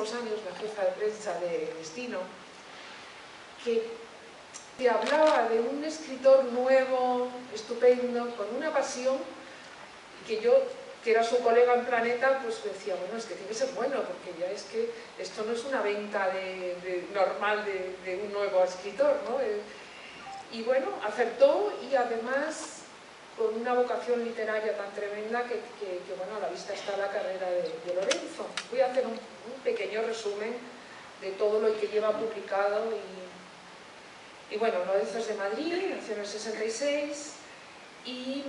muchísimos años la jefa de prensa de Destino, que te hablaba de un escritor nuevo, estupendo, con una pasión, que yo, que era su colega en Planeta, pues decía, bueno, es que tiene que ser bueno, porque ya es que esto no es una venta normal de un nuevo escritor, ¿no? Y bueno, acertó, y además con una vocación literaria tan tremenda que bueno, a la vista está la carrera de Lorenzo. Voy a hacer un pequeño resumen de todo lo que lleva publicado. Y bueno, Lorenzo es de Madrid, nació en el 66, y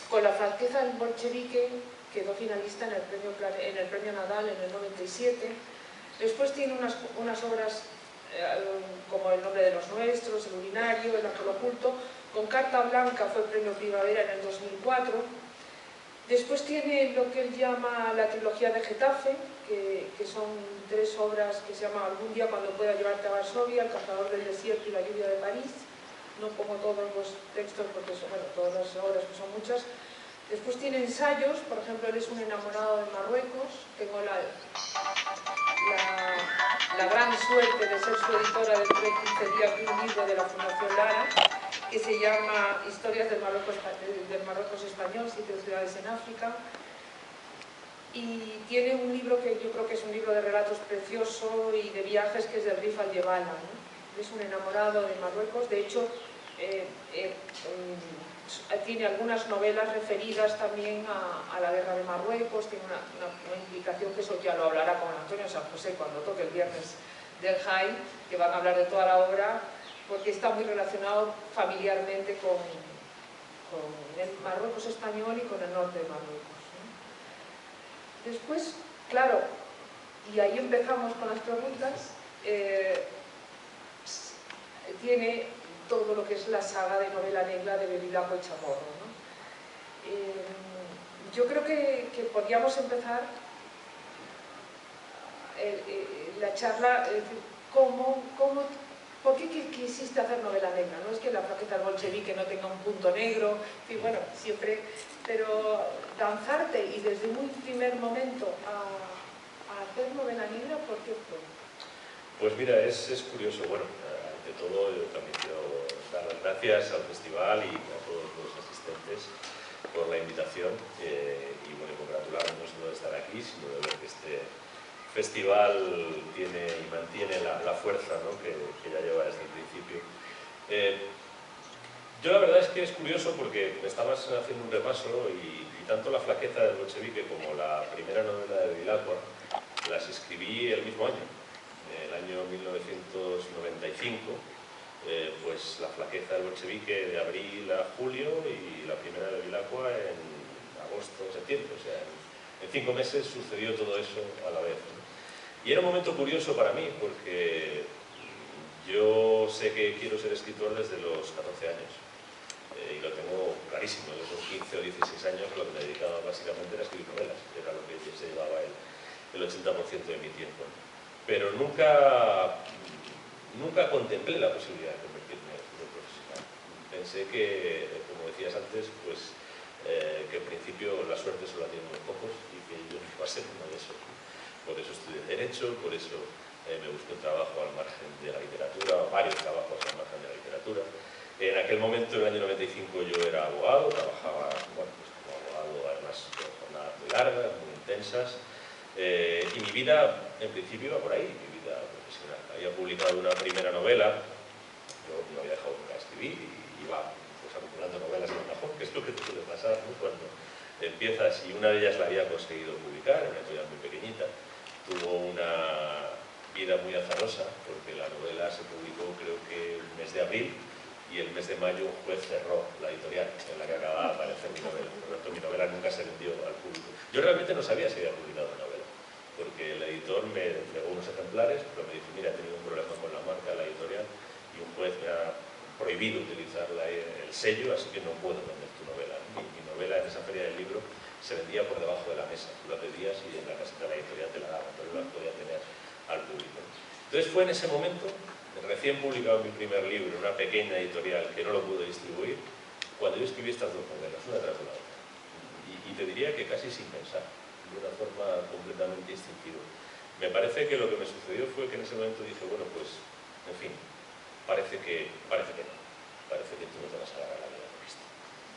con La flaqueza del bolchevique quedó finalista en el premio Nadal en el 97. Después tiene unas obras como El nombre de los nuestros, El urinario, El ángel oculto. Con Carta Blanca fue premio Primavera en el 2004. Después tiene lo que él llama la trilogía de Getafe, que son 3 obras que se llaman Algún día cuando pueda llevarte a Varsovia, El cazador del desierto y La lluvia de París. No pongo todos los textos porque son, bueno, todas las obras, que son muchas. Después tiene ensayos, por ejemplo, él es un enamorado de Marruecos. Tengo la gran suerte de ser su editora dentro de 15 días de un libro de la Fundación Lara, que se llama Historias del Marruecos español, 7 ciudades en África. Y tiene un libro que yo creo que es un libro de relatos precioso y de viajes, que es del Rif al-Jebala, ¿no? Es un enamorado de Marruecos. De hecho, tiene algunas novelas referidas también a la guerra de Marruecos. Tiene una implicación, que eso ya lo hablará con Antonio San José cuando toque el viernes del JAI, que van a hablar de toda la obra, porque está muy relacionado familiarmente con el Marruecos español y con el norte de Marruecos, ¿no? Después, claro, y ahí empezamos con las preguntas, tiene todo lo que es la saga de novela negra de Bevilacqua y Chamorro, ¿no? Yo creo que podríamos empezar la charla, ¿por qué quisiste hacer novela negra? No es que La flaqueza del bolchevique no tenga un punto negro, y bueno, siempre, pero lanzarte y desde un primer momento a hacer novela negra, ¿por qué fue? Pues mira, es curioso. Bueno, ante todo yo también quiero dar las gracias al festival y a todos los asistentes por la invitación, y bueno, congratularnos no de estar aquí, sino de ver que este festival tiene y mantiene la fuerza, ¿no?, que ya lleva desde el principio. Yo la verdad es que es curioso porque me estabas haciendo un repaso y tanto La flaqueza del bolchevique como la primera novela de Bevilacqua las escribí el mismo año, el año 1995, pues La flaqueza del bolchevique de abril a julio y la primera de Bevilacqua en agosto, septiembre, o sea, en 5 meses sucedió todo eso a la vez, ¿no? Y era un momento curioso para mí porque yo sé que quiero ser escritor desde los 14 años, y lo tengo clarísimo. Desde los 15 o 16 años lo que me dedicaba básicamente era escribir novelas, que era lo que se llevaba el 80% de mi tiempo. Pero nunca contemplé la posibilidad de convertirme en escritor profesional. Pensé que, como decías antes, pues que en principio la suerte solo la tienen unos pocos y que yo no iba a ser uno de esos. Por eso estudié Derecho, por eso me busqué un trabajo al margen de la literatura, varios trabajos al margen de la literatura. En aquel momento, en el año 95, yo era abogado, trabajaba, bueno, pues como abogado, además con jornadas muy largas, muy intensas, y mi vida, en principio, iba por ahí, mi vida profesional. Había publicado una primera novela, yo no había dejado nunca de escribir y iba pues acumulando novelas en el cajón, que es lo que te suele pasar, ¿no?, cuando empiezas, y una de ellas la había conseguido publicar, una historia muy pequeñita. Tuvo una vida muy azarosa, porque la novela se publicó creo que el mes de abril, y el mes de mayo un juez cerró la editorial en la que acababa de aparecer mi novela. Por lo tanto, mi novela nunca se vendió al público. Yo realmente no sabía si había publicado una novela, porque el editor me entregó unos ejemplares, pero me dijo, mira, he tenido un problema con la marca de la editorial y un juez me ha prohibido utilizar el sello, así que no puedo vender tu novela. Mi novela en esa feria del libro se vendía por debajo de la mesa. Tú la pedías y en la caseta de la editorial te la daban, pero no la podía tener al público. Entonces fue en ese momento, recién publicado mi primer libro en una pequeña editorial que no lo pude distribuir, cuando yo escribí estas 2 novelas, una tras la otra. Y te diría que casi sin pensar, de una forma completamente instintiva. Me Me parece que lo que me sucedió fue que en ese momento dije, bueno, pues, en fin, parece que no. Parece que tú no te vas a ganar la vida con esto.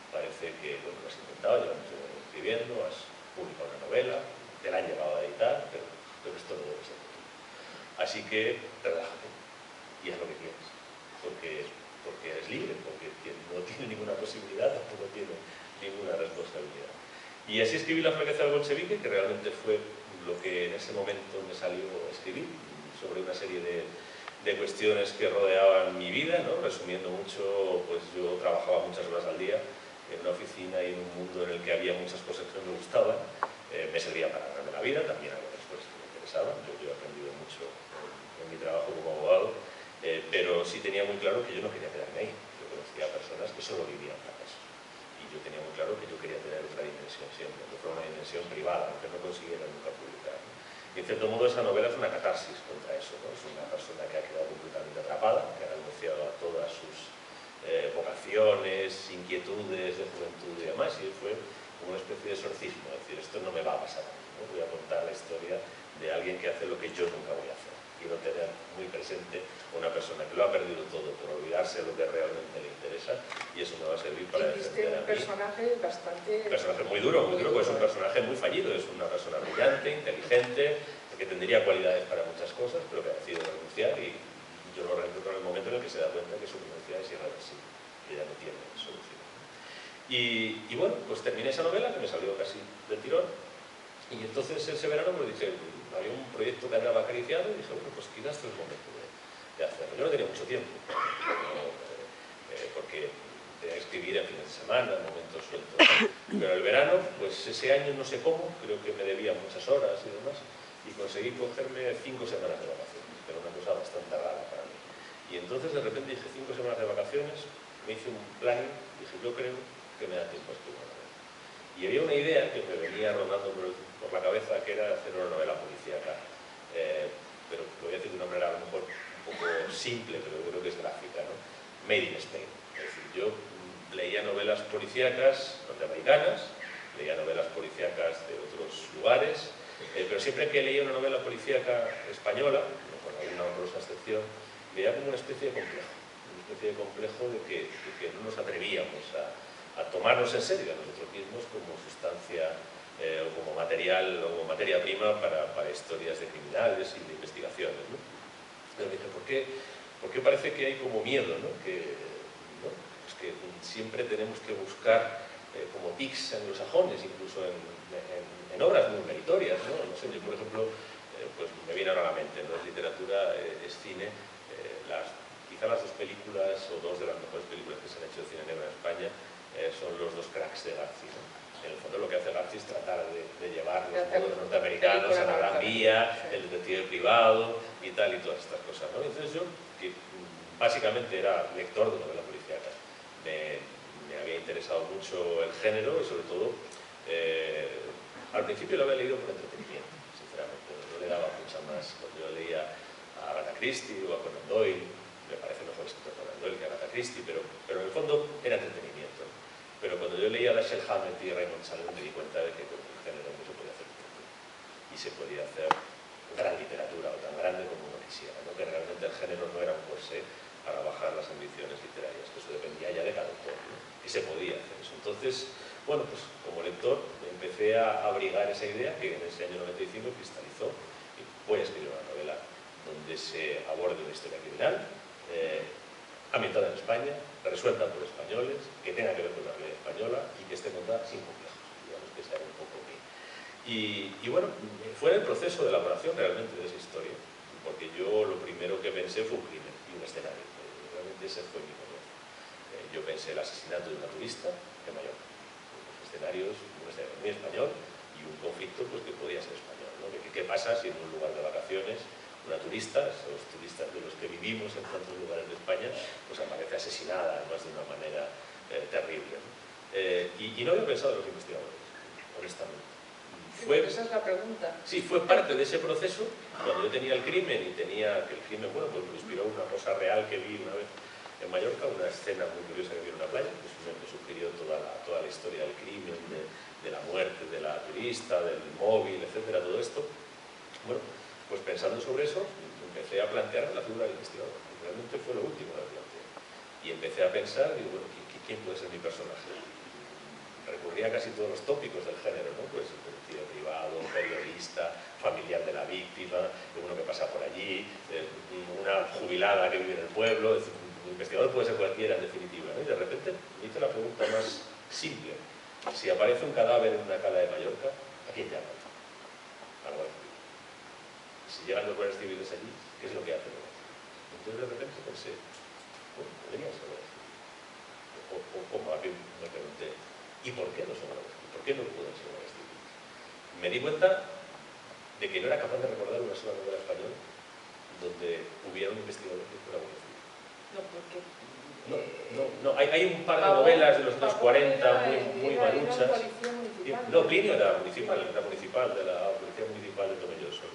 Parece que, bueno, lo has intentado, llevas mucho tiempo escribiendo, has publicado una novela, te la han llegado a editar, pero esto no debe ser tú. Así que relájate y haz lo que quieras, porque eres libre, porque quien no tiene ninguna posibilidad tampoco tiene ninguna responsabilidad. Y así escribí La flaqueza del bolchevique, que realmente fue lo que en ese momento me salió a escribir, sobre una serie de cuestiones que rodeaban mi vida, ¿no? Resumiendo mucho, pues yo trabajaba muchas horas al día en una oficina y en un mundo en el que había muchas cosas que no me gustaban. Me servía para ganarme la vida, también había otras cosas que me interesaban. Yo he aprendido mucho en mi trabajo como abogado, pero sí tenía muy claro que yo no quería quedarme ahí. Yo conocía a personas que solo vivían para eso. Y yo tenía muy claro que yo quería tener otra dimensión siempre, que fuera una dimensión privada, aunque no consiguiera nunca publicar. Y en cierto modo esa novela es una catarsis contra eso, ¿no? Es una persona que ha quedado completamente atrapada, que ha renunciado a todas sus vocaciones, inquietudes de juventud y demás, y fue como una especie de exorcismo, es decir, esto no me va a pasar a mí, ¿no? Voy a contar la historia de alguien que hace lo que yo nunca voy a hacer. Quiero tener muy presente una persona que lo ha perdido todo por olvidarse de lo que realmente le interesa, y eso me va a servir para defender a mí. Un personaje bastante... Un personaje muy duro, porque es un personaje muy fallido, es una persona brillante, inteligente, que tendría cualidades para muchas cosas, pero que ha decidido renunciar, y yo lo reencuentro en el momento en el que se da cuenta que su renuncia es irreversible, que ya no tiene solución. Y bueno, pues terminé esa novela, que me salió casi del tirón, y entonces ese verano me dije, había un proyecto que andaba acariciado, y dije, bueno, pues quizás este es el momento de hacerlo. Yo no tenía mucho tiempo, porque tenía que escribir en fines de semana, en momentos sueltos. Pero el verano, pues ese año no sé cómo, creo que me debía muchas horas y demás, y conseguí cogerme 5 semanas de vacaciones, que era una cosa bastante rara para mí. Y entonces de repente dije 5 semanas de vacaciones, me hice un plan, dije yo creo que me da tiempo a escribir una novela. Y había una idea que me venía rondando por la cabeza, que era hacer una novela policíaca, pero lo voy a decir de una manera a lo mejor un poco simple, pero creo que es gráfica, ¿no? Made in Spain. Es decir, yo leía novelas policíacas norteamericanas, leía novelas policíacas de otros lugares, pero siempre que leía una novela policíaca española, con alguna honrosa excepción, veía como una especie de complejo de que no nos atrevíamos a tomarnos en serio a nosotros mismos como sustancia o como material o como materia prima para historias de criminales y de investigaciones, ¿no? Pero dije, ¿por qué parece que hay como miedo, ¿no? Pues que siempre tenemos que buscar como tics anglosajones, incluso en obras muy meritorias, ¿no? No sé, yo por ejemplo, pues me viene ahora a la mente, no es literatura, es cine, quizá las 2 películas o 2 de las mejores películas que se han hecho de cine negro en España son los 2 cracks de García, ¿no? En el fondo lo que hace García es tratar de llevar los modos norteamericanos a la Gran Vía, el detective privado y tal, y todas estas cosas, ¿no? Entonces yo, que básicamente era lector de novela policíaca, me había interesado mucho el género y sobre todo al principio lo había leído por entretenimiento, sinceramente, no le daba mucha más. Cuando yo leía a Agatha Christie o a Conan Doyle, me parece mejor escritor Conan Doyle que Agatha Christie, pero en el fondo era entretenimiento. Pero cuando yo leía a Dashiell Hammett y Raymond Chandler me di cuenta de que con el género no se podía hacer literatura, y se podía hacer gran literatura o tan grande como uno quisiera, ¿no? Que realmente el género no era un corsé para bajar las ambiciones literarias, que eso dependía ya de cada autor, ¿no? Y se podía hacer eso. Entonces, bueno, pues como lector empecé a abrigar esa idea que en ese año 95 cristalizó, y voy a escribir una novela donde se aborde una historia criminal ambientada en España, resuelta por españoles, que tenga que ver con la realidad española y que esté contada sin complejos, digamos que sea un poco mí. Y bueno, fue en el proceso de elaboración realmente de esa historia, porque yo lo primero que pensé fue un crimen y un escenario. Realmente ese fue mi comienzo. Yo pensé el asesinato de una turista en Mallorca. Los escenarios, un escenario muy español y un conflicto pues, que podía ser español, ¿no? ¿Qué pasa si en un lugar de vacaciones una turista, los turistas de los que vivimos en tantos lugares de España, pues aparece asesinada, además de una manera terrible, ¿no? Y no había pensado en los investigadores, honestamente. Esa es la pregunta. Sí, fue parte de ese proceso, cuando yo tenía el crimen y tenía que el crimen, bueno, pues me inspiró una cosa real que vi una vez en Mallorca, una escena muy curiosa que vi en una playa, que me sugirió toda la historia del crimen, de la muerte de la turista, del móvil, etcétera, todo esto. Bueno, pues pensando sobre eso, empecé a plantear la figura del investigador. Realmente fue lo último que planteé. Y empecé a pensar, digo, bueno, ¿quién puede ser mi personaje? Recurría a casi todos los tópicos del género, ¿no? Pues el detective privado, periodista, familiar de la víctima, uno que pasa por allí, una jubilada que vive en el pueblo. Es decir, un investigador puede ser cualquiera en definitiva, ¿no? Y de repente me hice la pregunta más simple: si aparece un cadáver en una cala de Mallorca, ¿a quién llaman? A la Guardia Civil. Si llegan los guardias civiles allí, ¿qué es lo que hacen? Entonces de repente pensé, bueno, podría ser Guardia Civil. O más bien me pregunté, ¿y por qué no son Guardia Civil? ¿Por qué no pueden ser Guardia Civil? Me di cuenta de que no era capaz de recordar una sola novela española donde hubiera un investigador que fuera Guardia Civil. No, ¿por qué? No, hay un par de novelas de los años 40 muy maluchas. No, Plinio era municipal de la Policía Municipal de Tomelloso.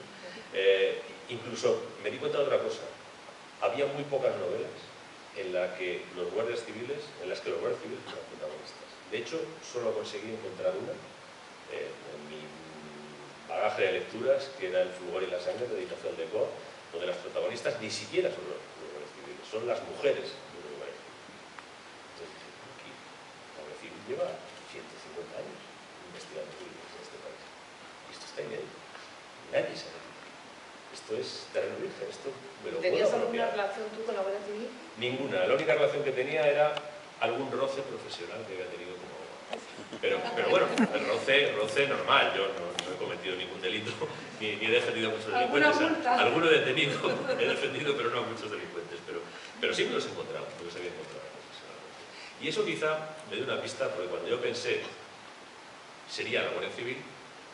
Incluso me di cuenta de otra cosa: había muy pocas novelas en las que los guardias civiles fueran protagonistas. De hecho, solo conseguí encontrar una en mi bagaje de lecturas, que era El fulgor y la sangre, de Ignacio Aldecoa, donde las protagonistas ni siquiera son los guardias civiles, son las mujeres de los guardias civiles. Entonces dije, aquí la Guardia Civil lleva 150 años investigando crímenes en este país. Y esto está inédito. Nadie sabe. Esto es terreno virgen, esto me lo puedo ¿Tenías apropiar. alguna relación tú con la Guardia Civil? Ninguna. La única relación que tenía era algún roce profesional que había tenido como abogado. Pero bueno, el roce normal. Yo no he cometido ningún delito, ni he defendido a muchos delincuentes. Alguno he detenido, he defendido, pero no a muchos delincuentes. Pero sí me los he encontrado, me los había encontrado profesionalmente. Y eso quizá me dio una pista, porque cuando yo pensé sería la Guardia Civil,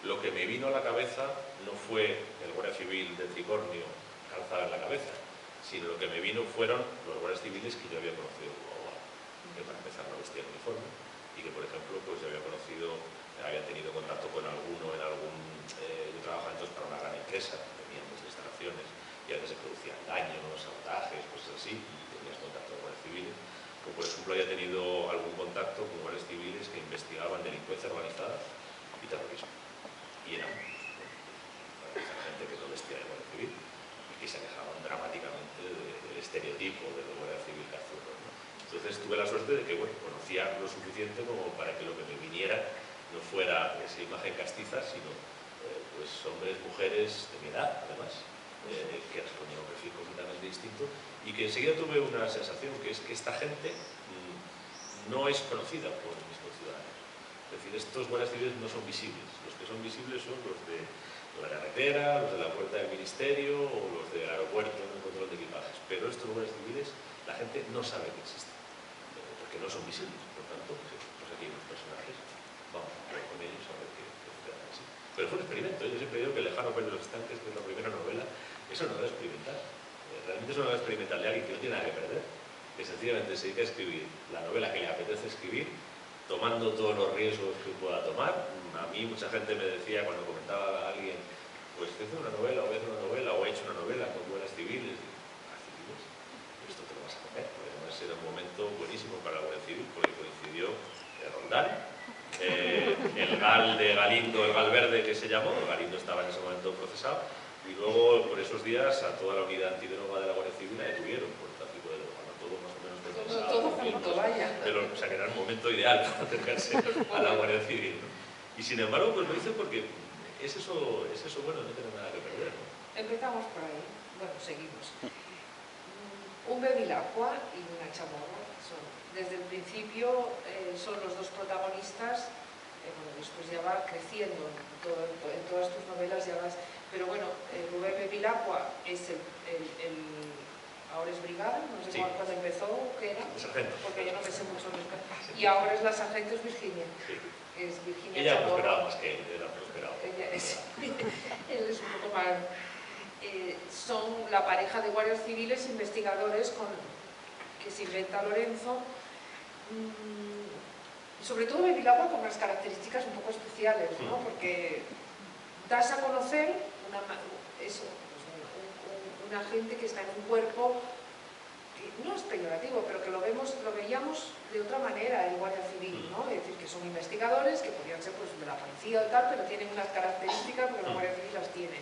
lo que me vino a la cabeza no fue el Guardia Civil del Tricornio calzada en la cabeza, sino lo que me vino fueron los guardias civiles que yo había conocido como abogado, que para empezar no vestían uniforme y que, por ejemplo, pues yo había tenido contacto con alguno en algún... yo trabajaba entonces para una gran empresa, teníamos instalaciones y a veces se producían daños, sabotajes, cosas así, y tenías contacto con guardias civiles. O, por ejemplo, había tenido algún contacto con guardias civiles que investigaban delincuencia organizada y terrorismo. Y eran gente que no vestía de guardia civil y que se alejaban dramáticamente del estereotipo de la Guardia Civil cazurro, ¿no? Entonces tuve la suerte de que, bueno, conocía lo suficiente como para que lo que me viniera no fuera esa imagen castiza, sino pues hombres, mujeres de mi edad, además, que respondían a un perfil completamente distinto, y que enseguida tuve una sensación, que es que esta gente no es conocida por mis conciudadanos. Es decir, estos guardias civiles no son visibles. Los que son visibles son los de la carretera, los de la puerta del ministerio o los del aeropuerto en el control de equipajes. Pero estos guardias civiles, la gente no sabe que existen, porque no son visibles. Por tanto, pues aquí hay unos personajes, vamos a hablar con ellos a ver qué funcionan así. Pero fue un experimento. Yo siempre digo que El lejano país de los estanques, que es la primera novela, es una novela experimental. Realmente es una novela experimental de alguien que no tiene nada que perder, que sencillamente se dedica a escribir la novela que le apetece escribir, tomando todos los riesgos que pueda tomar. A mí mucha gente me decía, cuando comentaba a alguien, pues hice una novela, o voy a hacer una novela, o he hecho una novela con guardias civiles. ¿Guardias civiles? Esto te lo vas a comer, porque además era un momento buenísimo para la Guardia Civil, porque coincidió Roldán, el GAL de Galindo, el GAL verde que se llamó, Galindo estaba en ese momento procesado, y luego por esos días a toda la unidad antidroga de la Guardia Civil la detuvieron por tráfico de droga, todo más o menos procesado. Todo junto, vaya. O sea, que era el momento ideal para acercarse a la Guardia Civil, ¿no? Y sin embargo, pues lo hice porque es eso bueno, no tener nada que perder, ¿no? Empezamos por ahí. Bueno, seguimos. Un Bevilacqua y una Chamorro desde el principio son los dos protagonistas. Bueno, después ya va creciendo en todas tus novelas, ya vas... Pero bueno, Rubén Bevilacqua es ahora es brigada, no sé Sí. cuándo empezó, ¿qué era? Sargento. Porque yo no me sé mucho de los... Y ahora es la sargento, es Virginia. Sí. Es Virginia Ella Chamorro. prosperaba más que él, era prosperado. Él es un poco más... son la pareja de guardias civiles investigadores que se inventa Lorenzo. Sobre todo Bevilacqua con unas características un poco especiales, ¿no? Porque das a conocer una gente que está en un cuerpo que no es peyorativo, pero que lo veíamos de otra manera en Guardia Civil, ¿no? Es decir, que son investigadores, que podrían ser pues, de la policía o tal, pero tienen unas características porque la Guardia Civil las tiene.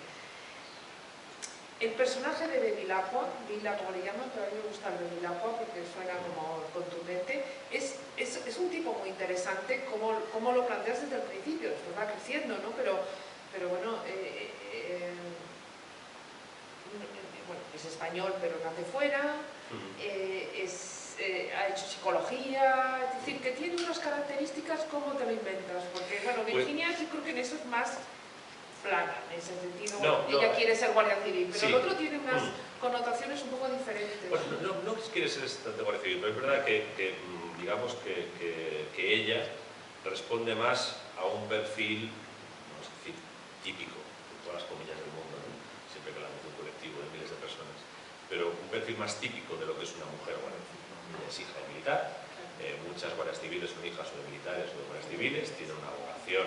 El personaje de Bevilacqua, Vila como le llaman, pero a mí me gusta el Bevilacqua porque suena como contundente, es un tipo muy interesante como lo planteas desde el principio, esto va creciendo, ¿no? Pero bueno, bueno, es español pero nace fuera, ha hecho psicología, es decir, que tiene unas características. ¿Cómo te lo inventas? Porque, bueno, Virginia yo creo que en eso es más plana, en ese sentido. Ella quiere ser guardia civil, pero el otro tiene unas connotaciones un poco diferentes. Bueno, no quiere ser de guardia civil, pero es verdad que digamos que ella responde más a un perfil, vamos a decir, típico, de todas las comillas del mundo, ¿no? Siempre que hablamos de un colectivo de miles de personas, pero un perfil más típico de lo que es una mujer guardia civil. Ella es hija de militar, muchas guardias civiles son hijas o de militares o de guardias civiles, tiene una vocación,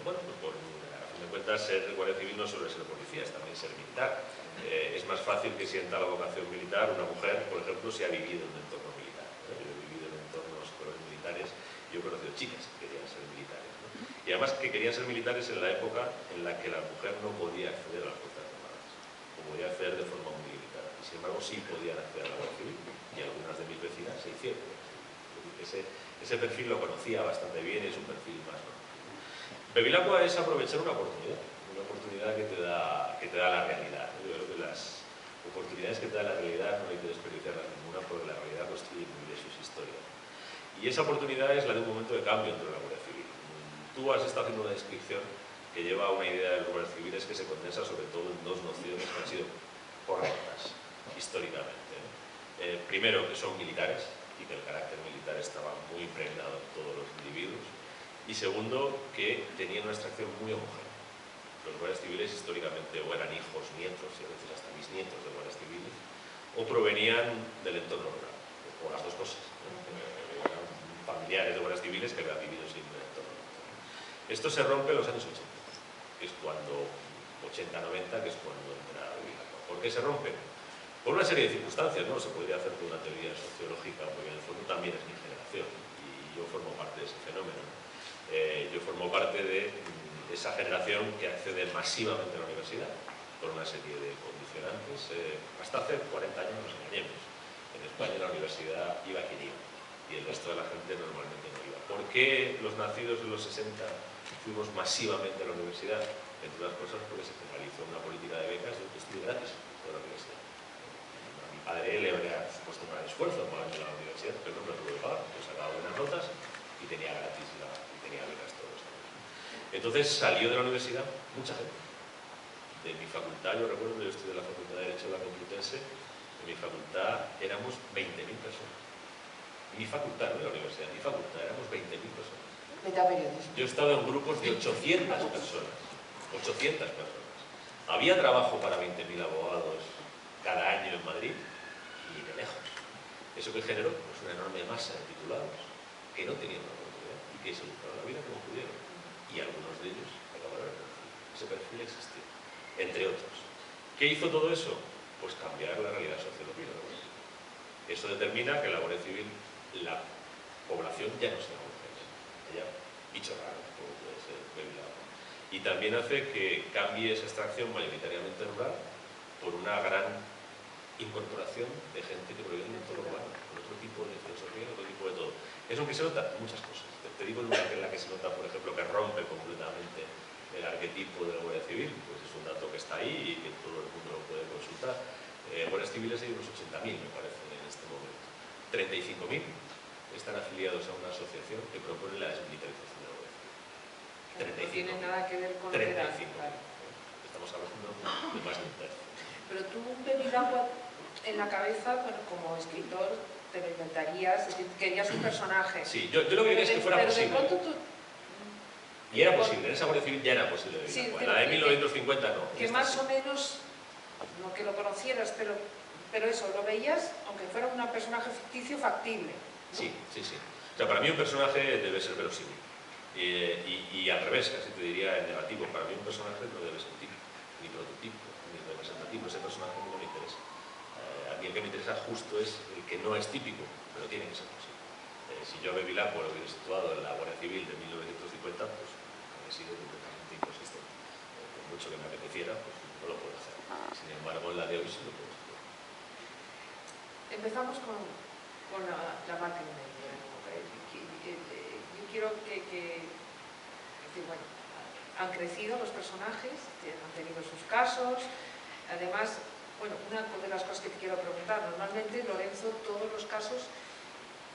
bueno, pues a fin de cuentas ser guardia civil no solo es ser policía, es también ser militar. Es más fácil que sienta la vocación militar una mujer, por ejemplo, si ha vivido en un entorno militar. Yo he vivido en entornos militares y he conocido chicas que querían ser militares, ¿no? Y además que querían ser militares en la época en la que la mujer no podía acceder a las fuerzas armadas, o podía acceder de forma muy limitada. Y sin embargo sí podían acceder a la guardia civil, y algunas de mis vecinas se hicieron. Ese perfil lo conocía bastante bien, es un perfil más, ¿no? Bevilacqua es aprovechar una oportunidad que te da la realidad. Yo creo que las oportunidades que te da la realidad no hay que desperdiciarlas ninguna, porque la realidad construye muy bien sus historias. Y esa oportunidad es la de un momento de cambio dentro de la Guardia Civil. Tú has estado haciendo una descripción que lleva a una idea de los guardias civiles que se condensa sobre todo en dos nociones que han sido correctas históricamente, ¿no? Primero, que son militares y que el carácter militar estaba muy impregnado en todos los individuos. Y segundo, que tenían una extracción muy homogénea. Los guardias civiles históricamente o eran hijos, nietos y a veces hasta bisnietos de guardias civiles, o provenían del entorno rural, o las dos cosas, ¿no? Eran familiares de guardias civiles que habían vivido siempre en el entorno rural. Esto se rompe en los años 80, que es cuando, 80-90, que es cuando entra Bevilacqua. ¿Por qué se rompe? Por una serie de circunstancias, ¿no? Se podría hacer toda una teoría sociológica, porque en el fondo también es mi generación y yo formo parte de ese fenómeno, ¿no? Yo formo parte de esa generación que accede masivamente a la universidad por una serie de condicionantes. Hasta hace 40 años, no nos engañemos, en España la universidad iba quien iba y el resto de la gente normalmente no iba. ¿Por qué los nacidos en los 60 fuimos masivamente a la universidad? Entre otras cosas porque se generalizó una política de becas de estudio gratis por la universidad. A mi padre le habría puesto un gran esfuerzo para ir a la universidad, pero no me lo tuvo que pagar, yo sacaba buenas notas y tenía gratis tenía becas todos los años. Entonces salió de la universidad mucha gente. De mi facultad, yo recuerdo que yo estudié en la Facultad de Derecho de la Complutense, en mi facultad éramos 20.000 personas. Mi facultad, no la universidad, mi facultad éramos 20.000 personas. Yo he estado en grupos de 800 personas. 800 personas. Había trabajo para 20.000 abogados cada año en Madrid y de lejos. Eso que generó pues, una enorme masa de titulados que no tenían una oportunidad y que se buscaron la vida como pudieron. Y algunos de ellos acabaron en el perfil. Ese perfil existió, entre otros. ¿Qué hizo todo eso? Pues cambiar la realidad sociológica. Eso determina que en la Guardia Civil la población ya no sea homogénea, haya bichos raros, como puede ser Bevilacqua. Y también hace que cambie esa extracción mayoritariamente rural por una gran incorporación de gente que proviene del entorno urbano, con otro tipo de filosofía, otro tipo de todo. Eso que se nota muchas cosas. Te digo una en la que se nota, por ejemplo, que rompe completamente el arquetipo de la Guardia Civil, pues es un dato que está ahí y que todo el mundo lo puede consultar. Guardias civiles hay unos 80.000, me parece, en este momento. 35.000 están afiliados a una asociación que propone la desmilitarización de la Guardia Civil. 35. No tiene nada que ver con 35. Estamos hablando de más de un tercio. Pero tú, Bevilacqua, en la cabeza, bueno, como escritor, te lo inventarías, es decir, querías un personaje. Sí, yo lo que quería es que fuera posible. Pero de pronto tú... Y era posible, en esa Guardia Civil ya era posible. Sí, la de 1950 no. Que más o menos, no que lo conocieras, pero eso, lo veías, aunque fuera un personaje ficticio, factible, ¿no? Sí. O sea, para mí un personaje debe ser verosímil. Y al revés, casi te diría en negativo. Para mí un personaje no debe ser típico, ni prototipo, ni representativo. Ese personaje no me interesa. A mí el que me interesa justo es el que no es típico, pero tiene que ser posible. Si yo a Bevilacqua lo hubiera situado en la Guardia Civil de 1950, pues habría sido completamente inconsistente. Por mucho que me apeteciera, pues no lo puedo hacer. Sin embargo, en empezamos con la marca inmediata. Yo quiero decir, bueno, han crecido los personajes, han tenido sus casos. Además, bueno, una de las cosas que te quiero preguntar, normalmente Lorenzo, todos los casos,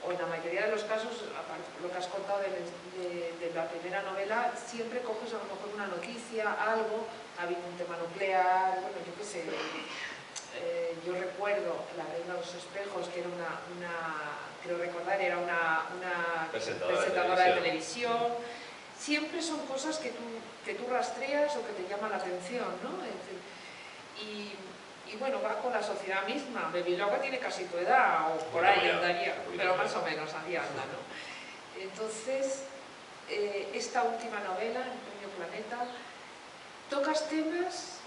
o en la mayoría de los casos, aparte de lo que has contado de la primera novela, siempre coges a lo mejor una noticia, algo, ha habido un tema nuclear, bueno, yo qué sé. Yo recuerdo La Reina de los Espejos, que era creo recordar, era una presentadora de televisión. Siempre son cosas que tú rastreas o que te llaman la atención, ¿no? Y bueno, va con la sociedad misma. Bevilacqua tiene casi tu edad, o por ahí andaría, pero más o menos ahí anda, ¿no? Entonces, esta última novela, El Premio Planeta, tocas temas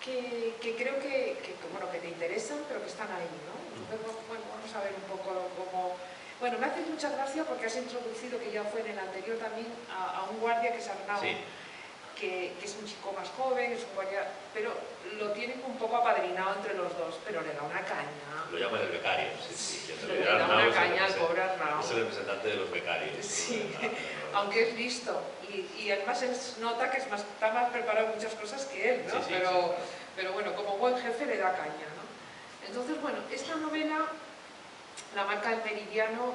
que creo que te interesan, pero que están ahí, ¿no? Entonces, bueno, vamos a ver un poco cómo... Bueno, me hace mucha gracia porque has introducido, que ya fue en el anterior también, a un guardia que es Arnau, sí, que es un chico más joven, es un guardia, pero lo tienen un poco apadrinado entre los dos, pero le da una caña. Lo llaman el becario, sí. Le da una caña al pobre Arnau. Es el representante de los becarios. Sí, aunque es listo. Y además él nota que está más preparado en muchas cosas que él, ¿no? Sí, pero bueno, como buen jefe le da caña, ¿no? Entonces, bueno, esta novela, La marca del meridiano,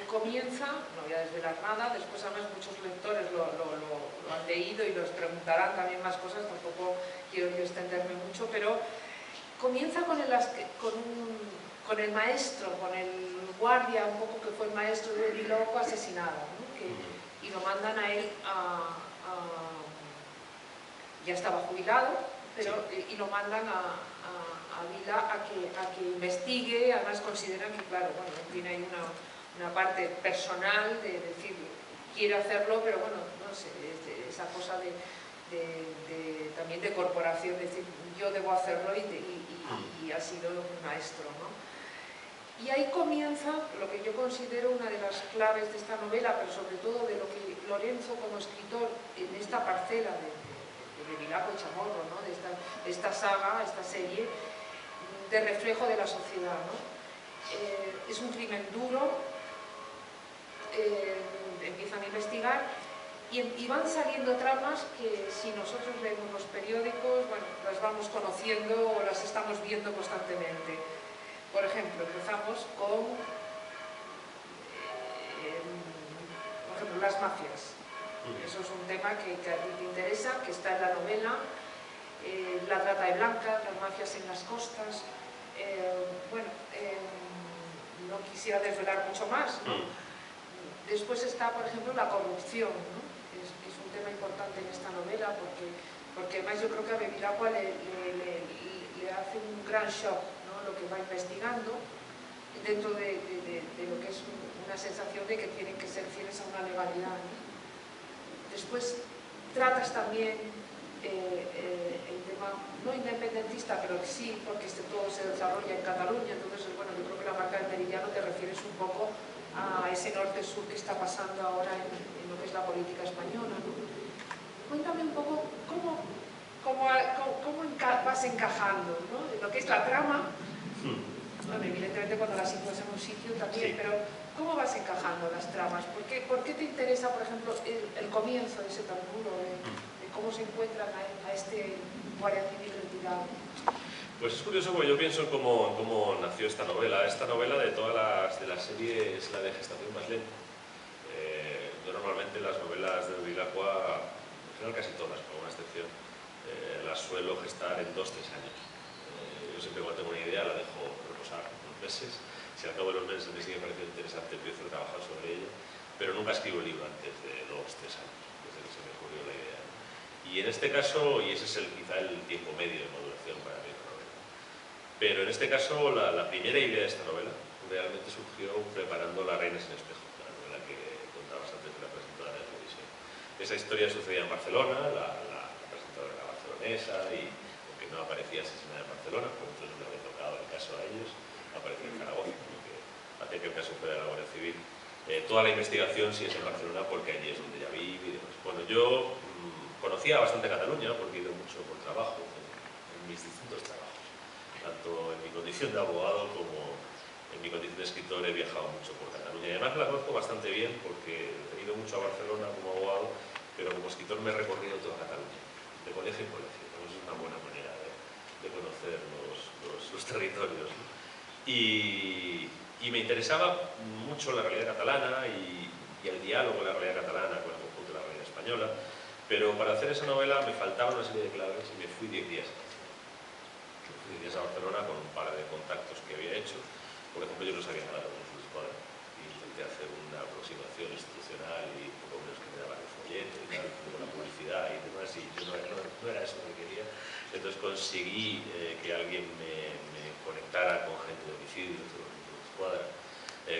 comienza, no voy a desvelar nada, después además muchos lectores lo han leído y los preguntarán también más cosas, tampoco quiero extenderme mucho, pero comienza con el maestro, con el guardia, un poco que fue el maestro de Bevilacqua asesinado, ¿no? Y lo mandan a él ya estaba jubilado, pero, sí, y lo mandan a Vila a que investigue. Además consideran que, claro, bueno, tiene ahí una parte personal de decir, quiere hacerlo, pero bueno, no sé, esa cosa también de corporación, de decir, yo debo hacerlo y ha sido un maestro, ¿no? Y ahí comienza lo que yo considero una de las claves de esta novela, pero sobre todo de lo que Lorenzo como escritor en esta parcela de Bevilacqua y Chamorro, ¿no? De esta saga, esta serie, de reflejo de la sociedad, ¿no? Es un crimen duro, empiezan a investigar y van saliendo tramas que, si nosotros leemos los periódicos, bueno, las vamos conociendo o las estamos viendo constantemente. Por ejemplo, empezamos con por ejemplo, las mafias. Eso es un tema que a ti te interesa, que está en la novela. La trata de blancas, las mafias en las costas. No quisiera desvelar mucho más, ¿no? Después está, por ejemplo, la corrupción, ¿no? Es un tema importante en esta novela porque además yo creo que a Bevilacqua le hace un gran shock, ¿no? Lo que va investigando dentro de lo que es una sensación de que tienen que ser fieles a una legalidad, ¿no? Después tratas también el tema, no independentista, pero sí, porque todo se desarrolla en Cataluña. Entonces, bueno, yo creo que La marca del meridiano te refieres un poco a ese norte-sur que está pasando ahora en lo que es la política española, ¿no? Cuéntame un poco cómo vas encajando, ¿no? En lo que es la trama. Bueno, evidentemente cuando la sitúas en un sitio también, sí, pero ¿cómo vas encajando las tramas? ¿Por qué te interesa, por ejemplo, el comienzo de ese tan duro, de cómo se encuentran a este guardia civil retirado? Pues es curioso porque yo pienso cómo nació esta novela. Esta novela de todas las series es la de gestación más lenta. Yo normalmente las novelas de Bevilacqua, en general casi todas, con una excepción, las suelo gestar en 2-3 años. Yo siempre cuando tengo una idea la dejo reposar unos meses. Si al cabo de los meses me sigue pareciendo interesante, empiezo a trabajar sobre ella, pero nunca escribo el libro antes de 2-3 años, desde que se me ocurrió la idea. Y en este caso, y ese es quizá el tiempo medio de maduración para mí, la novela. Pero en este caso, la primera idea de esta novela realmente surgió preparando La Reina sin espejo, la novela que contabas antes de la presentadora de televisión. Esa historia sucedía en Barcelona, la presentadora era barcelonesa y aunque no aparecía asesinada en Barcelona, pues entonces no le había tocado el caso a ellos, aparecía en Zaragoza, que hacía que el caso fuera de la Guardia Civil. Toda la investigación sí es en Barcelona porque allí es donde ya vive y demás. Bueno, yo conocía bastante Cataluña porque he ido mucho por trabajo, en mis distintos trabajos, tanto en mi condición de abogado como en mi condición de escritor he viajado mucho por Cataluña. Y además la conozco bastante bien porque he ido mucho a Barcelona como abogado, pero como escritor me he recorrido toda Cataluña, de colegio en colegio. Es una buena manera de conocer los territorios, ¿no? Y me interesaba mucho la realidad catalana y el diálogo de la realidad catalana con el conjunto de la realidad española, pero para hacer esa novela me faltaba una serie de claves y me fui 10 días. Me fui 10 días a Barcelona con un par de contactos que había hecho. Por ejemplo, yo no sabía nada de los Escuadra y intenté hacer una aproximación institucional y poco menos que me daban el folleto y tal, con la publicidad y demás, y yo no era eso lo que quería. Entonces conseguí que alguien me conectara con gente de homicidios, de los Escuadra.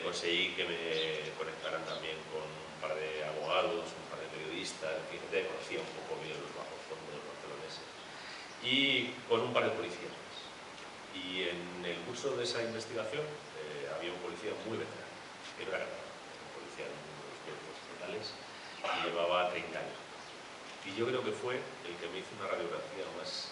Conseguí que me conectaran también con un par de abogados, un par de periodistas, que conocía un poco bien los bajos fondos barceloneses, y con un par de policías más. Y en el curso de esa investigación había un policía muy veterano, que no era catalán, un policía de uno de los cuerpos estatales, y llevaba 30 años. Y yo creo que fue el que me hizo una radiografía más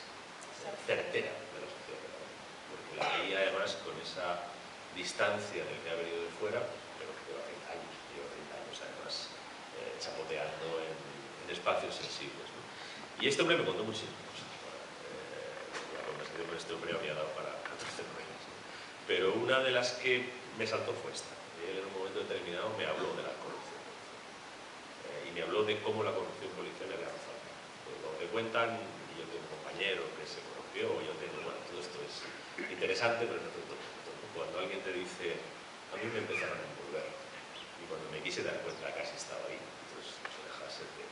certera de la sociedad catalana, porque la veía además con esa distancia del que ha venido de fuera, pero que lleva 30 años además chapoteando en espacios sensibles, ¿no? Y este hombre me contó muchísimas cosas. La conversación con este hombre había dado para 14 novelas, ¿no? Pero una de las que me saltó fue esta. Él en un momento determinado me habló de la corrupción y me habló de cómo la corrupción policial era razón. Como te cuentan, y yo tengo un compañero que se corrompió, yo tengo, bueno, todo esto es interesante, pero no tanto. Cuando alguien te dice, a mí me empezaron a envolver, y cuando me quise dar cuenta casi estaba ahí, entonces no se dejase de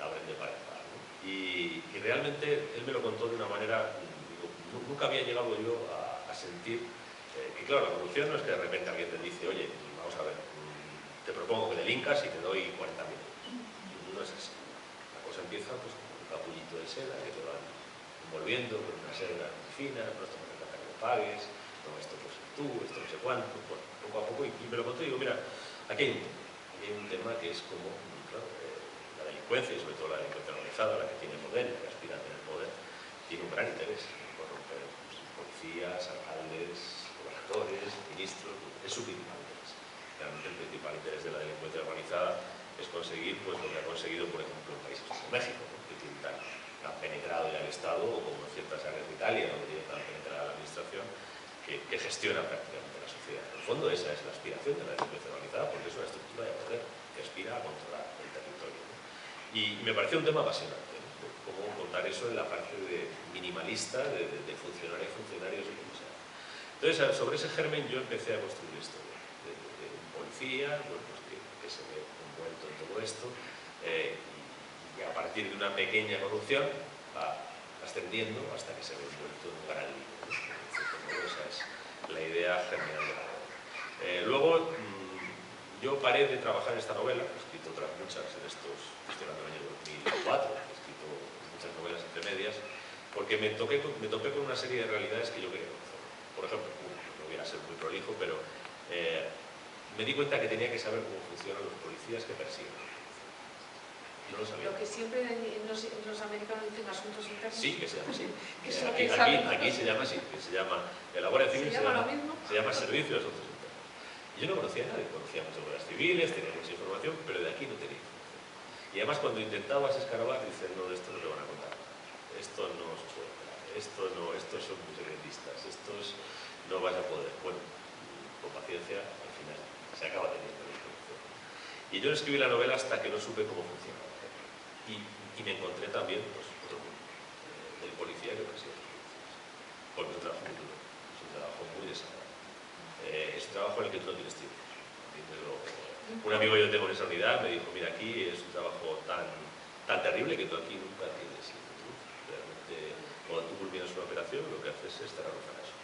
abren de par en par, ¿no? Y realmente él me lo contó de una manera, digo, nunca había llegado yo a sentir que claro, la corrupción no es que de repente alguien te dice, oye, vamos a ver, te propongo que delinkas y te doy 40 minutos. No es así. La cosa empieza pues con un capullito de seda que te van envolviendo con una seda muy fina, no esto me encanta que lo pagues, no, esto pues tú, esto no sé cuánto, bueno, poco a poco, y me lo conté y digo, mira, aquí hay un tema que es como, claro, la delincuencia, y sobre todo la delincuencia organizada, la que tiene poder, la que aspira a tener poder, tiene un gran interés en corromper policías, alcaldes, gobernadores, ministros, es su principal interés. Realmente el principal interés de la delincuencia organizada es conseguir pues, lo que ha conseguido, por ejemplo, en países como México, ¿no? Que tiene tan penetrado ya el Estado, o como en ciertas áreas de Italia, donde tiene tan penetrada la administración, que gestiona prácticamente la sociedad. En el fondo esa es la aspiración de la delincuencia organizada, porque es una estructura de poder que aspira a controlar el territorio, ¿no? Y me pareció un tema apasionante, ¿no? Cómo contar eso en la parte de minimalista de funcionarios y funcionarios y cómo se hace. Entonces, sobre ese germen yo empecé a construir esto de un policía, bueno, pues que se ve envuelto en todo esto, y a partir de una pequeña corrupción va ascendiendo hasta que se ve envuelto en un gran lío, ¿no? Esa es la idea general de la novela. Luego, yo paré de trabajar en esta novela, he escrito otras muchas en estoy hablando del año 2004, he escrito muchas novelas entre medias, porque me topé con una serie de realidades que yo quería conocer. Por ejemplo, no voy a ser muy prolijo, pero me di cuenta que tenía que saber cómo funcionan los policías que persiguen. No lo sabía. Lo que siempre los americanos dicen asuntos internos. Sí, que se llama así. Aquí se llama así, que se llama, en la Guardia Civil se llama Servicio de Asuntos Internos. Y yo no conocía a nadie, conocía muchas guardias civiles, tenía mucha información, pero de aquí no tenía información. Y además cuando intentabas escarbar, dices, no, de esto no te van a contar nada. Esto no se puede esperar, esto no, estos son muy secretistas, estos no vas a poder. Bueno, con paciencia, al final se acaba teniendo la información. Y yo no escribí la novela hasta que no supe cómo funcionaba. Y me encontré también pues, otro mundo, del policía que persigue a los policías. Porque es un trabajo muy duro, es un trabajo muy desagradable. Es un trabajo en el que tú no tienes tiempo. Un amigo que yo tengo en esa unidad me dijo, mira, aquí es un trabajo tan terrible que tú aquí nunca tienes tiempo. Realmente, cuando tú culminas una operación, lo que haces es cerrar un fracaso.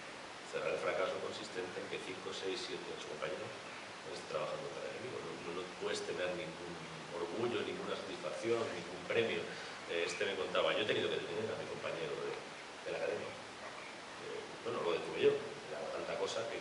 Cerrar el fracaso consistente en que 5, 6, 7, 8 compañeros estén trabajando para el enemigo. No puedes tener ningún orgullo, ninguna satisfacción, ningún premio. Este me contaba, yo he tenido que detener a mi compañero de la academia. Bueno, lo detuve yo. Era tanta cosa que